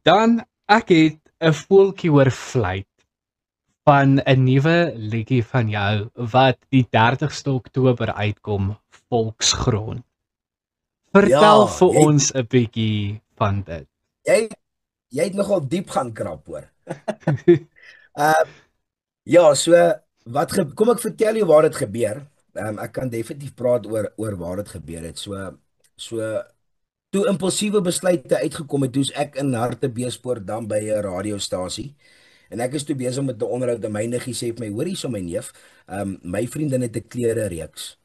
Dan, ek het 'n voeltjie hoor fluit van 'n nuwe liedjie van jou wat die 30ste Oktober uitkom, Volksgrond. Vertel Ja, vir ons 'n bietjie van dit. jy, jy het nogal diep gaan krap hoor. Uh, ja, so kom ek vertel jou waar dit gebeur. Ek kan definitief praat oor waar dit gebeur het. So toe impulsiewe besluite uitgekom het, toe's ek in Hartbeespoort dan by 'n radiostasie. En ek is toe besig met 'n onderhoud en my niggie sê vir my, hoor hierso my neef, my vriendin het 'n klere reeks.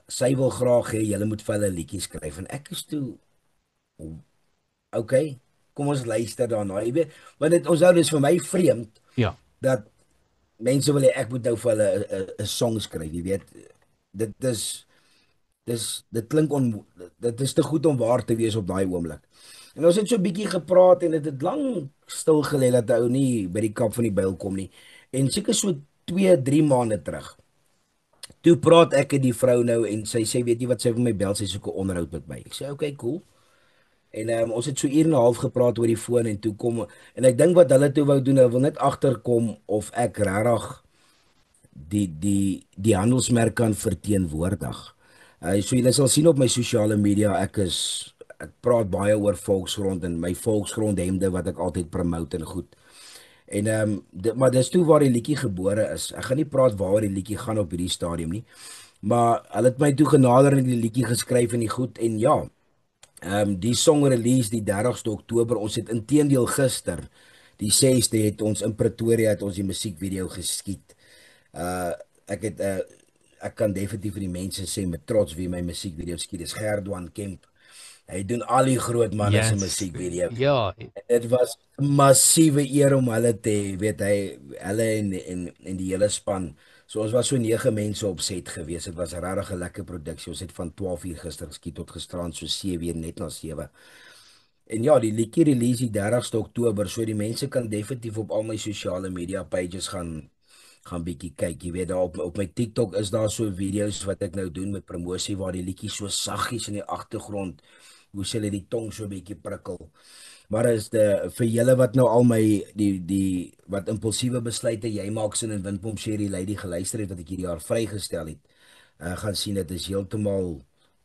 Sy wil graag hê jy moet vir hulle 'n liedjie skryf en ek is toe okay, kom ons luister daarna. Jy weet, want dit onthou dis vir my vreemd Ja. dat mense wil hê ek moet nou vir hulle 'n song skryf, jy weet. Dit klink dit is te goed om waar te wees op daai oomblik. En ons het so 'n bietjie gepraat en dit het lank stil gelê dat ou nie by die kap van die byl kom nie. En seker so 2-3 maande terug. Toe praat ek met die vrou nou en sy sê weet jy wat, sy wil my bel, sy soek 'n onderhoud met my. Ek sê okay, cool. En ons het so 1 uur en 'n half gepraat oor die foon en toe kom en ek dink wat hulle toe wou doen, hulle wil net agterkom of ek regtig die handelsmerk kan verteenwoordig. So julle sal sien op my sosiale media, ek praat baie oor Volksgrond en my Volksgrond hemde wat ek altyd promote en goed. En maar dis toe waar die liedjie gebore is. Ek gaan nie praat waaroor die liedjie gaan op hierdie stadium nie. Maar hulle het my toe genader en die liedjie geskryf en die goed en ja. Die song release die 30ste Oktober. Ons het inteendeel gister, die 6de het ons in Pretoria het ons die musiekvideo geskiet. Ek kan definitief vir die mense sê met trots wie my musiekvideo skiet. Dis Gerdwan Kemp. Hy doen al die groot manne se musiekvideo. Ja. Dit was 'n massiewe eer om hulle te hê, weet hulle en die hele span. So ons was so 9 mense op set gewees. Dit was regtig 'n lekker produksie. Ons het van 12 uur gister geskiet tot gisterand so 7 uur net na 7. En ja, die liedjie release die 30ste Oktober, so die mense kan definitief op al my sosiale media pages gaan bietjie kyk. Jy weet daar op my TikTok is daar so video's wat ek nou doen met promosie waar die liedjie so saggies in die agtergrond, hoe sê hulle die tong so 'n bietjie prikkel. Maar is vir julle wat nou al my die wat impulsiewe besluite jy maak sin en Windpomp Sherry Lady geluister het wat ek hierdie jaar vrygestel het, gaan sien dit is heeltemal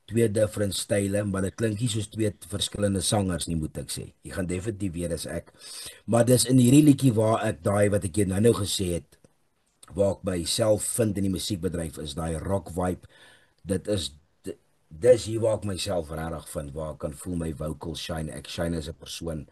2 different style, maar dit klink nie soos 2 verskillende sangers nie, moet ek sê. Jy gaan definitief weet dis ek. Maar dis in hierdie liedjie waar ek daai wat ek jou nou gesê het, waar ek myself vind in die musiekbedryf is daai rock vibe. Dis hier waar ek myself regtig vind, waar ek kan voel my vocals shine, ek shine as 'n persoon